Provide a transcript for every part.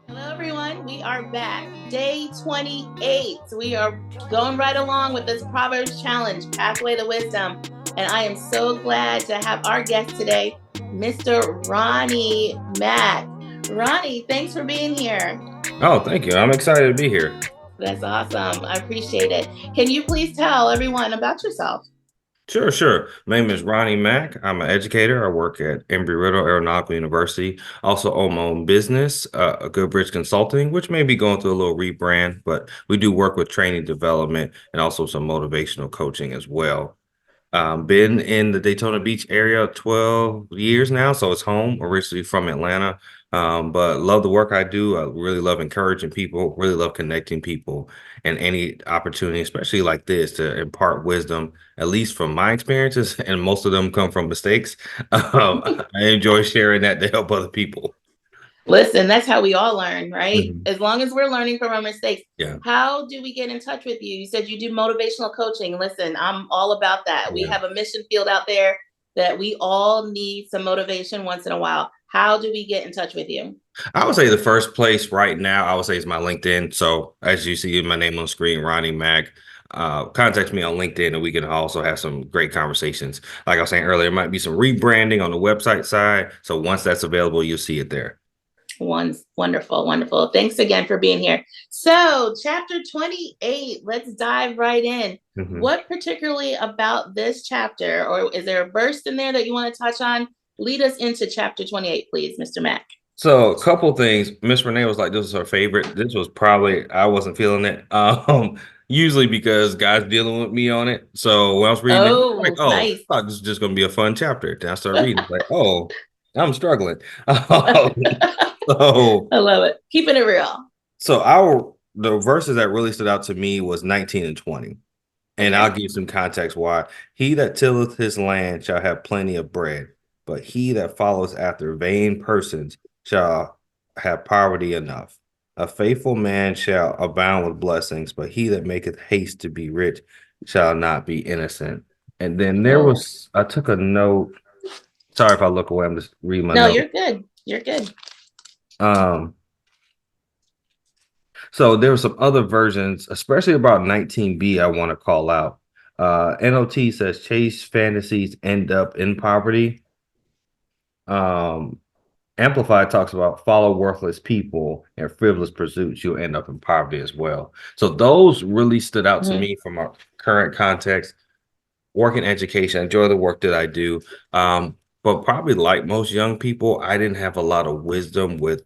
Hello, everyone. We are back. Day 28. We are going right along with this Proverbs challenge, Pathway to Wisdom. And I am so glad to have our guest today, Mr. Ronnie Mack. Ronnie, thanks for being here. Oh, thank you. I'm excited to be here. That's awesome. I appreciate it. Can you please tell everyone about yourself? Sure. My name is Ronnie Mack. I'm an educator. I work at Embry-Riddle Aeronautical University. Also own my own business, a Good Bridge Consulting, which may be going through a little rebrand, but we do work with training development and also some motivational coaching as well. Been in the Daytona Beach area 12 years now, so it's home, originally from Atlanta. But love the work I do. I really love encouraging people, really love connecting people, and any opportunity, especially like this, to impart wisdom, at least from my experiences, and most of them come from mistakes. I enjoy sharing that to help other people. Listen, that's how we all learn, right? Mhm. As long as we're learning from our mistakes. Yeah, How do we get in touch with you? You said you do motivational coaching. Listen, I'm all about that. We yeah. have a mission field out there that we all need some motivation once in a while. How do we get in touch with you? I would say the first place right now, I would say is my LinkedIn. So as you see my name on the screen, Ronnie Mack, contact me on LinkedIn and we can also have some great conversations. Like I was saying earlier, there might be some rebranding on the website side. So once that's available, you'll see it there. Wonderful, wonderful. Thanks again for being here. So, chapter 28, let's dive right in. Mhm. What particularly about this chapter, or is there a verse in there that you want to touch on? Lead us into chapter 28, please, Mr. Mack. So a couple things. Miss Renee was like, this was her favorite. This was probably I wasn't feeling it. Usually because guys dealing with me on it. So when I was reading it, like, Oh, oh, nice. I thought this is just gonna be a fun chapter. Then I started reading, like, oh, I'm struggling. So I love it. Keeping it real. so our the verses that really stood out to me was 19 and 20. And I'll Okay. give some context why. He that tilleth his land shall have plenty of bread, but he that follows after vain persons shall have poverty enough. A faithful man shall abound with blessings, but he that maketh haste to be rich shall not be innocent. And then Oh, I took a note. Sorry if I look away, I'm just reading my no, note. you're good. You're good. Um, So there were some other versions, especially about 19b, I want to call out. NOT says chase fantasies end up in poverty. Um, Amplified talks about follow worthless people and frivolous pursuits, you'll end up in poverty as well. So those really stood out to Mhm. me from our current context. Work in education, I enjoy the work that I do. But probably like most young people, I didn't have a lot of wisdom with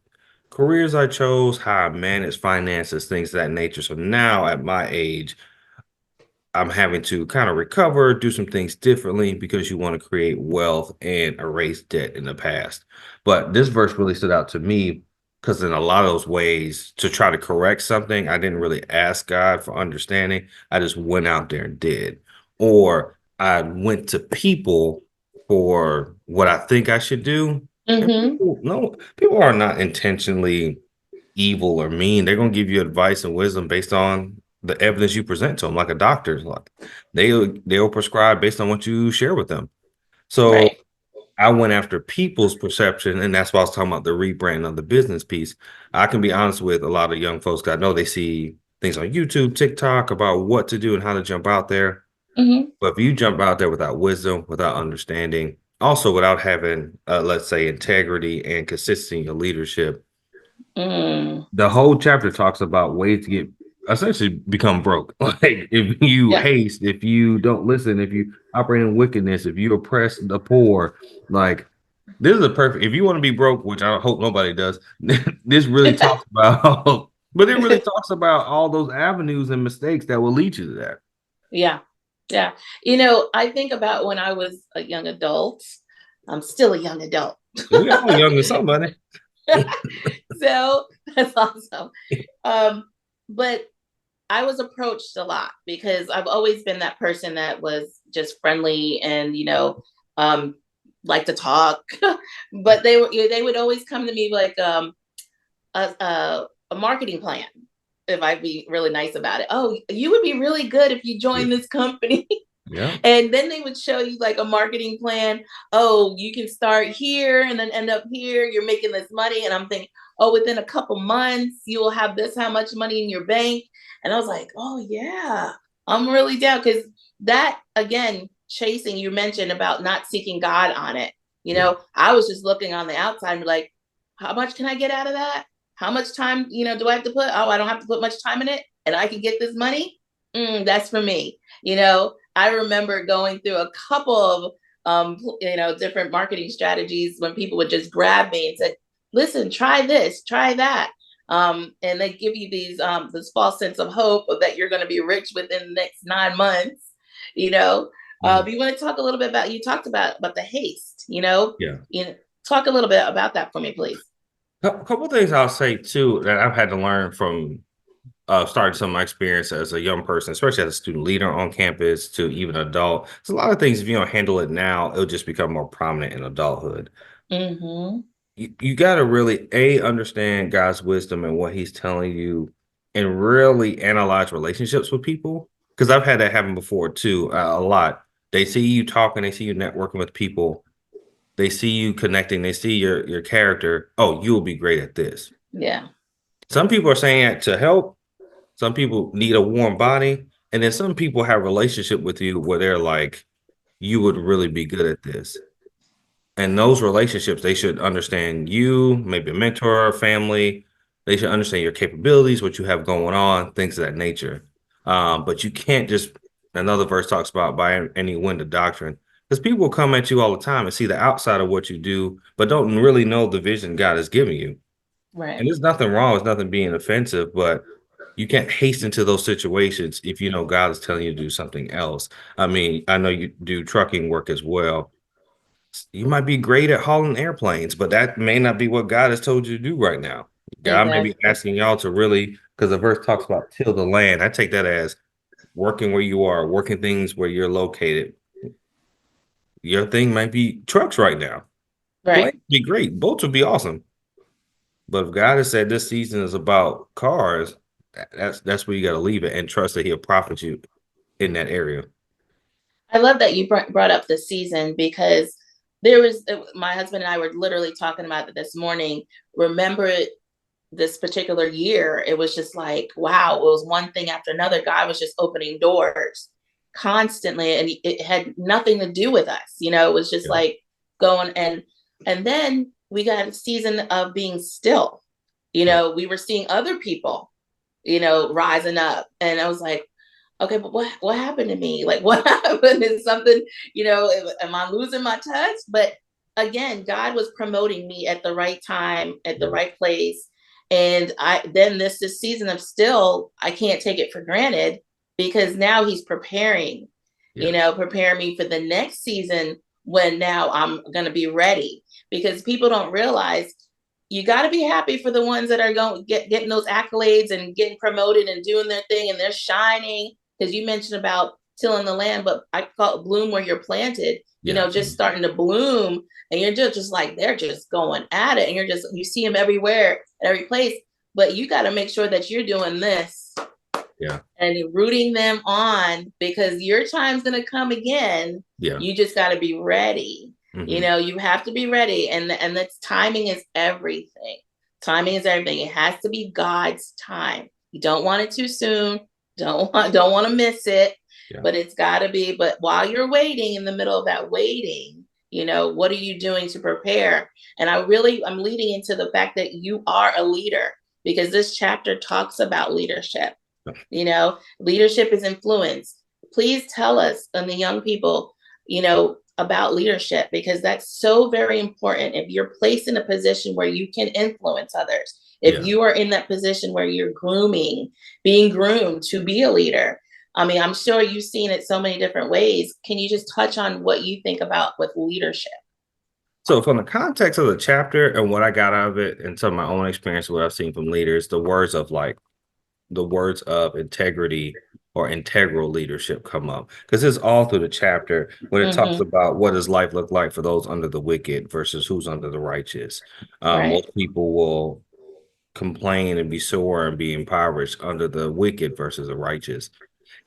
careers I chose, how I manage finances, things of that nature. So now at my age, I'm having to kind of recover, do some things differently because you want to create wealth and erase debt in the past. But this verse really stood out to me because in a lot of those ways, to try to correct something, I didn't really ask God for understanding. I just went out there and did. Or I went to people for what I think I should do. And Mhm. people, no, people are not intentionally evil or mean. They're gonna give you advice and wisdom based on the evidence you present to them, like a doctor's. Like they'll prescribe based on what you share with them. So Right. I went after people's perception, and that's why I was talking about the rebrand of the business piece. I can be honest with a lot of young folks. 'Cause I know they see things on YouTube, TikTok about what to do and how to jump out there. Mhm. But if you jump out there without wisdom, without understanding, also without having, let's say, integrity and consistency in your leadership, Mm. the whole chapter talks about ways to get essentially become broke. Like if you Yeah. haste, if you don't listen, if you operate in wickedness, if you oppress the poor, like this is a perfect if you want to be broke, which I hope nobody does, this really talks about but it really talks about all those avenues and mistakes that will lead you to that. Yeah. Yeah. I think about when I was a young adult. I'm still a young adult. We all young to somebody. So that's awesome. Um, but I was approached a lot because I've always been that person that was just friendly and, um, like to talk. But they would always come to me like a marketing plan if I'd be really nice about it. Oh, you would be really good if you Yeah. join this company. Yeah. And then they would show you like a marketing plan. Oh, you can start here and then end up here. You're making this money. And I'm thinking, oh, within a couple months, you will have this how much money in your bank. And I was like, oh, yeah, I'm really down. Because that, again, chasing, you mentioned about not seeking God on it. Yeah. I was just looking on the outside and be like, how much can I get out of that? How much time, do I have to put? Oh, I don't have to put much time in it and I can get this money. That's for me. I remember going through a couple of different marketing strategies when people would just grab me and say, "Listen, try this, try that," and they give you this false sense of hope that you're going to be rich within the next 9 months. You know, Mhm. you want to talk a little bit about you talked about the haste. Yeah. Talk a little bit about that for me, please. A couple things I'll say too that I've had to learn from starting some of my experience as a young person, especially as a student leader on campus to even adult. There's a lot of things, if you don't handle it now, it'll just become more prominent in adulthood. Mm-hmm. You got to really understand God's wisdom and what He's telling you, and really analyze relationships with people. Because I've had that happen before too, a lot. They see you talking, they see you networking with people, they see you connecting, they see your character. Oh, you will be great at this. Yeah. Some people are saying that to help. Some people need a warm body, and then some people have relationship with you where they're like, you would really be good at this. And those relationships, they should understand you, maybe a mentor, family. They should understand your capabilities, what you have going on, things of that nature. But you can't just, another verse talks about by any wind of doctrine, because people will come at you all the time and see the outside of what you do, but don't really know the vision God has given you. And Right. there's nothing wrong, there's nothing being offensive, but you can't hasten to those situations if you know God is telling you to do something else. I mean, I know you do trucking work as well. You might be great at hauling airplanes, but that may not be what God has told you to do right now. God may be Exactly. asking y'all to really, because the verse talks about till the land. I take that as working where you are, working things where you're located. Your thing might be trucks right now. Right. Planes would be great. Boats would be awesome. But if God has said this season is about cars, that's where you got to leave it and trust that He'll profit you in that area. I love that you brought up the season because there was my husband and I were literally talking about it this morning. Remember this particular year, it was just like, wow, it was one thing after another. God was just opening doors constantly, and it had nothing to do with us. It was just Yeah. like going and then we got a season of being still. Mm. We were seeing other people, rising up, and I was like, okay, but what happened to me? Like, what happened? Is something, am I losing my touch? But again, God was promoting me at the right time, at the Yeah. right place. And then this season of still, I can't take it for granted because now He's Yeah. preparing me for the next season when now I'm going to be ready. Because people don't realize you got to be happy for the ones that are going getting those accolades and getting promoted and doing their thing and they're shining, because you mentioned about tilling the land, but I call it bloom where you're planted, Yeah. just starting to bloom, and you're just like they're just going at it, and you see them everywhere, every place, but you got to make sure that you're doing this Yeah. and rooting them on, because your time's going to come again. Yeah. You just got to be ready. Hmm. You have to be ready, and that's timing is everything. Timing is everything. It has to be God's time. You don't want it too soon. Don't want to miss it. Yeah. But it's got to be. But while you're waiting, in the middle of that waiting, what are you doing to prepare? And I'm leading into the fact that you are a leader, because this chapter talks about leadership. Leadership is influence. Please tell us and the young people, about leadership, because that's so very important. If you're placed in a position where you can influence others, if Yeah. you are in that position where you're being groomed to be a leader, I mean, I'm sure you've seen it so many different ways. Can you just touch on what you think about with leadership? So, from the context of the chapter and what I got out of it, and some of my own experience, what I've seen from leaders, the words of integrity or integral leadership come up, because it's all through the chapter when it talks Mm-hmm. about what does life look like for those under the wicked versus who's under the righteous. Right. Most people will complain and be sore and be impoverished under the wicked versus the righteous.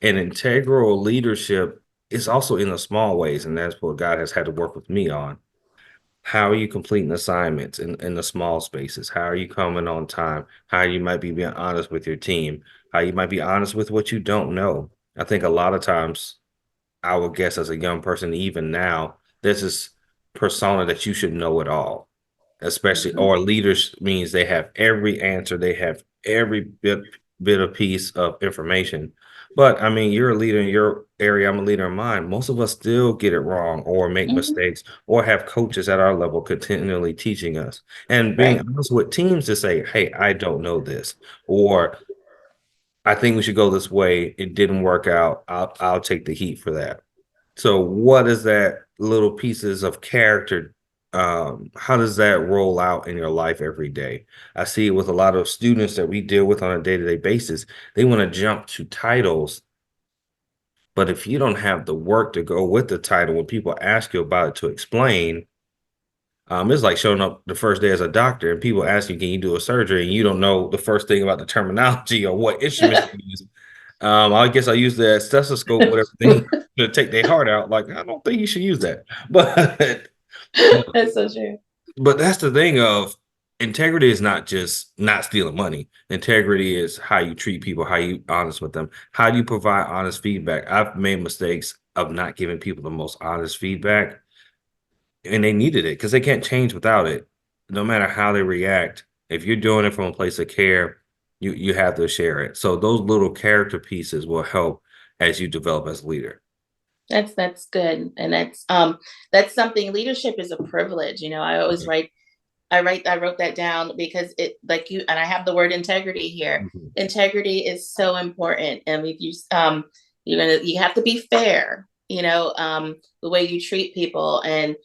And integral leadership. it's also in the small ways, and that's what God has had to work with me on. How are you completing assignments in the small spaces? How are you coming on time? How you might be being honest with your team? How you might be honest with what you don't know? I think a lot of times, I would guess as a young person, even now, there's this persona that you should know it all, especially Mhm. or leaders means they have every answer, they have every bit of piece of information. But I mean, you're a leader in your area, I'm a leader in mine. Most of us still get it wrong or make Mhm. mistakes or have coaches at our level continually teaching us. And being Right. honest with teams to say, hey, I don't know this, or I think we should go this way. It didn't work out. I'll take the heat for that. So what is that little pieces of character? How does that roll out in your life every day? I see it with a lot of students that we deal with on a day-to-day basis. They want to jump to titles, but if you don't have the work to go with the title, when people ask you about it to explain, it's like showing up the first day as a doctor and people ask you, can you do a surgery? And you don't know the first thing about the terminology or what instruments to use. I guess I use the stethoscope with everything to take their heart out. Like, I don't think you should use that. But That's so true. but that's the thing of integrity is not just not stealing money. Integrity is how you treat people, how you honest with them, how do you provide honest feedback. I've made mistakes of not giving people the most honest feedback, and they needed it because they can't change without it. No matter how they react, if you're doing it from a place of care, you have to share it. So those little character pieces will help as you develop as a leader. That's good. And that's something. Leadership is a privilege. I always Mhm, I wrote that down because it, like you, and I have the word integrity here. mhm. Integrity is so important. And if you have to be fair, the way you treat people, and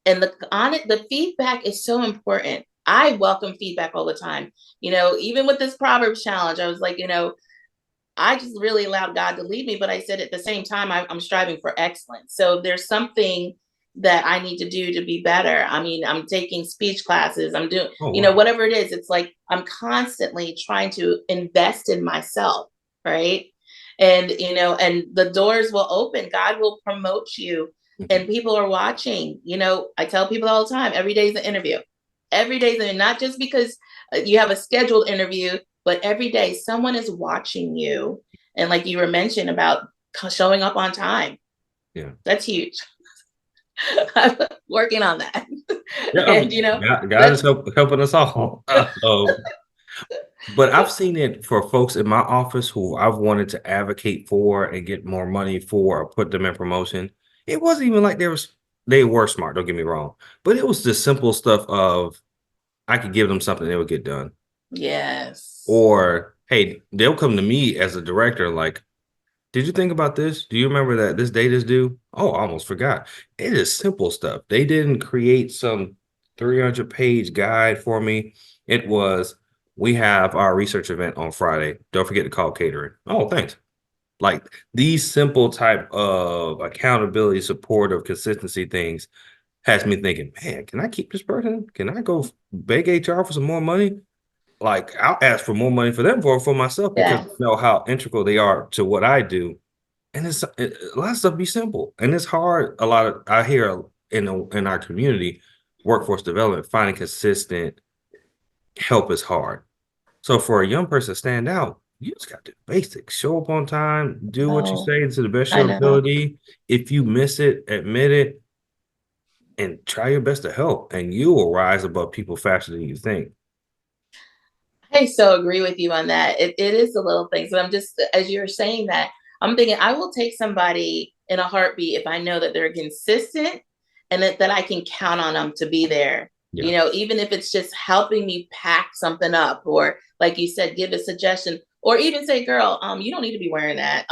the feedback is so important. I welcome feedback all the time. Even with this Proverbs challenge, I was like, I just really allowed God to lead me, but I said at the same time, I'm striving for excellence. So if there's something that I need to do to be better. I mean, I'm taking speech classes, I'm doing, Oh wow. whatever it is, it's like I'm constantly trying to invest in myself, right? And the doors will open, God will promote you, Mhm. and people are watching. I tell people all the time, every day is an interview. Every day is not just because you have a scheduled interview, but every day someone is watching you. And like you were mentioned about showing up on time, Yeah. that's huge. I'm working on that. Yeah. I and mean, God is that's helping us all. But I've seen it for folks in my office who I've wanted to advocate for and get more money for or put them in promotion. It wasn't even like they were smart, don't get me wrong. But it was the simple stuff of I could give them something, they would get done. yes. Or hey, they'll come to me as a director, like, did you think about this? Do you remember that this date is due? Oh, I almost forgot. It is simple stuff. They didn't create some 300-page guide for me. It was, we have our research event on Friday. Don't forget to call catering. Oh, thanks. Like these simple type of accountability, supportive, consistency things has me thinking, man, can I keep this person? Can I go beg HR for some more money? Like I'll ask for more money for them for myself because Yeah. I know how integral they are to what I do, and a lot of stuff be simple, and it's hard. A lot of I hear in our community, workforce development, finding consistent help is hard. So for a young person to stand out, you just got to do basics. Show up on time, do what you No, say to the best of I your know. ability. If you miss it, admit it, and try your best to help, and you will rise above people faster than you think. I so agree with you on that. It is the little things, but I'm just, as you're saying that, I'm thinking I will take somebody in a heartbeat if I know that they're consistent and that I can count on them to be there. Yeah, Even if it's just helping me pack something up, or like you said, give a suggestion, or even say, "Girl, you don't need to be wearing that."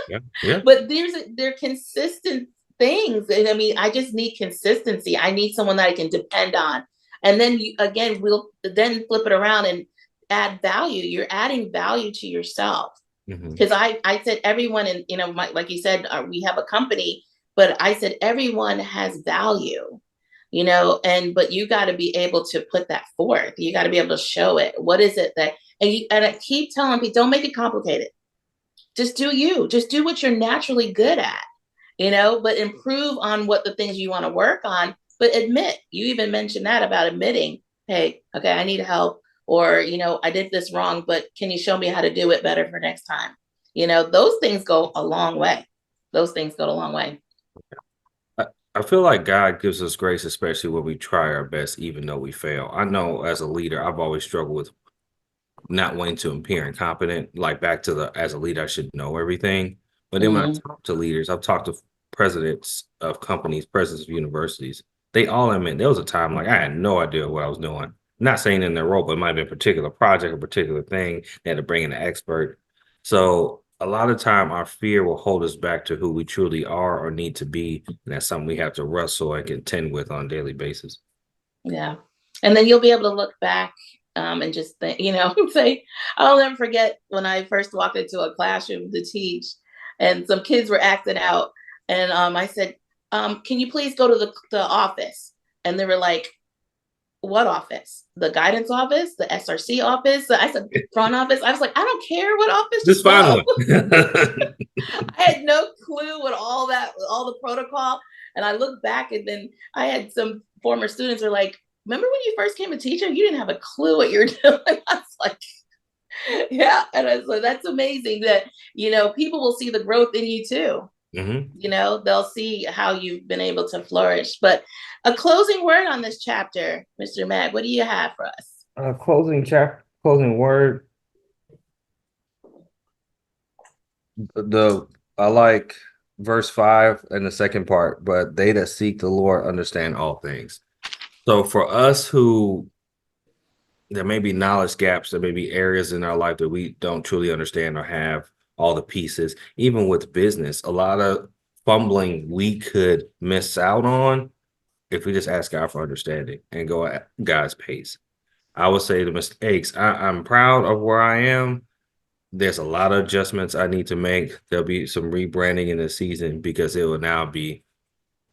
yeah, yeah. But they're consistent things. And I mean, I just need consistency. I need someone that I can depend on. And then again, we'll then flip it around and add value. You're adding value to yourself. Hmm. Because I said everyone, and like you said, we have a company, but I said everyone has value, but you got to be able to put that forth. You got to be able to show it. What is it that, and I keep telling people, don't make it complicated. Just do you. Just do what you're naturally good at. but improve on what the things you want to work on, but admit. You even mentioned that about admitting, hey, okay, I need help, or, I did this wrong, but can you show me how to do it better for next time? Those things go a long way. Those things go a long way. I, I feel like God gives us grace, especially when we try our best, even though we fail. I know as a leader, I've always struggled with not wanting to appear incompetent. Like back to as a leader, I should know everything. But then when I Mm-hmm. talk to leaders, I've talked to presidents of companies, presidents of universities. They all admit there was a time like I had no idea what I was doing. Not saying in their role, but it might have been a particular project, a particular thing. They had to bring in an expert. So a lot of time our fear will hold us back to who we truly are or need to be. And that's something we have to wrestle and contend with on a daily basis. Yeah. And then you'll be able to look back, and just think, say, I'll never forget when I first walked into a classroom to teach and some kids were acting out. And I said, can you please go to the office? And they were like, what office? The guidance office, the SRC office? So I said, front office. I was like, I don't care what office, Just just find go. one. I had no clue what all the protocol. And I look back, and then I had some former students are like, remember when you first came to teaching, you didn't have a clue what you're doing? I was like, yeah. And I was like, that's amazing that, people will see the growth in you too. Hmm. They'll see how you've been able to flourish. But a closing word on this chapter, Mr. Mack, what do you have for us? Closing word. The I like verse 5 and the second part, but they that seek the Lord understand all things. So for us who there may be knowledge gaps, there may be areas in our life that we don't truly understand or have all the pieces. Even with business, a lot of fumbling we could miss out on if we just ask God for understanding and go at God's pace. I would say the mistakes. I'm proud of where I am. There's a lot of adjustments I need to make. There'll be some rebranding in the season because it will now be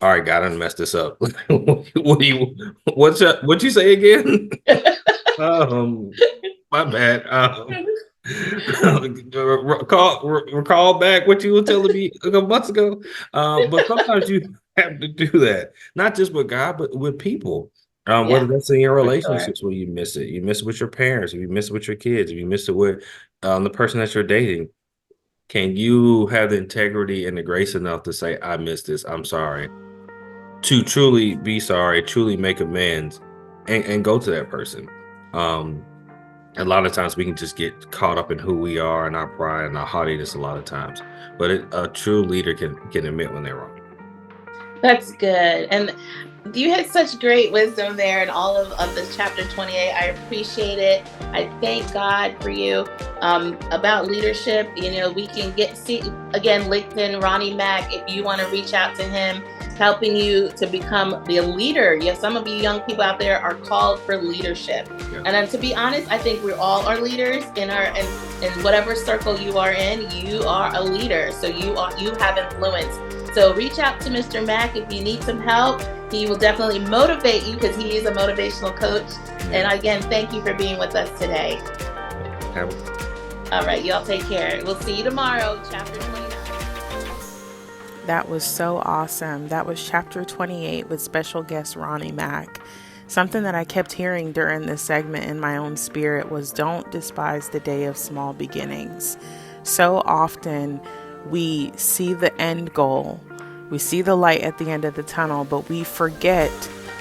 all right. God, I done messed this up. What do you? What you say again? um, my bad. Recall back what you were telling me a couple months ago. But sometimes you have to do that, not just with God, but with people. Whether Yeah, that's in your for sure. relationships where you miss it with your parents, if you miss it with your kids, if you miss it with the person that you're dating, can you have the integrity and the grace enough to say, I missed this, I'm sorry, to truly be sorry, truly make amends, and go to that person. Um, a lot of times we can just get caught up in who we are and our pride and our haughtiness a lot of times. But a true leader can admit when they're wrong. That's good. And you had such great wisdom there in all of this chapter 28. I appreciate it. I thank God for you. About leadership, we can see again, LinkedIn, Ronnie Mack, if you want to reach out to him, helping you to become the leader. Yes, some of you young people out there are called for leadership. Yeah. And then, to be honest, I think we all are leaders in whatever circle you are in. You are a leader, so you have influence. So reach out to Mr. Mack if you need some help. He will definitely motivate you because he is a motivational coach. Yeah. And again, thank you for being with us today. All right, y'all take care. We'll see you tomorrow, chapter 29. That was so awesome. That was chapter 28 with special guest Ronnie Mack. Something that I kept hearing during this segment in my own spirit was don't despise the day of small beginnings. So often we see the end goal, we see the light at the end of the tunnel, but we forget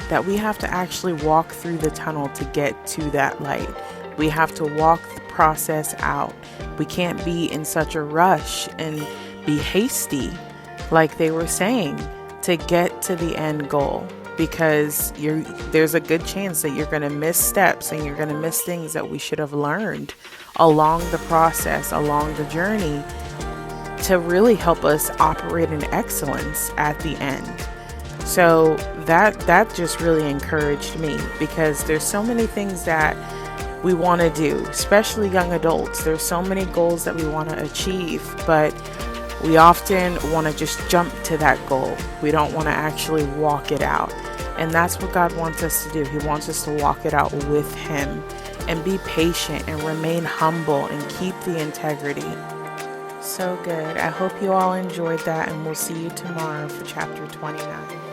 that we have to actually walk through the tunnel to get to that light. We have to walk the process out. We can't be in such a rush and be hasty, like they were saying, to get to the end goal, because there's a good chance that you're going to miss steps and you're going to miss things that we should have learned along the process, along the journey, to really help us operate in excellence at the end. So that just really encouraged me, because there's so many things that we want to do, especially young adults. There's so many goals that we want to achieve, but we often want to just jump to that goal. We don't want to actually walk it out. And that's what God wants us to do. He wants us to walk it out with Him and be patient and remain humble and keep the integrity. So good. I hope you all enjoyed that, and we'll see you tomorrow for chapter 29.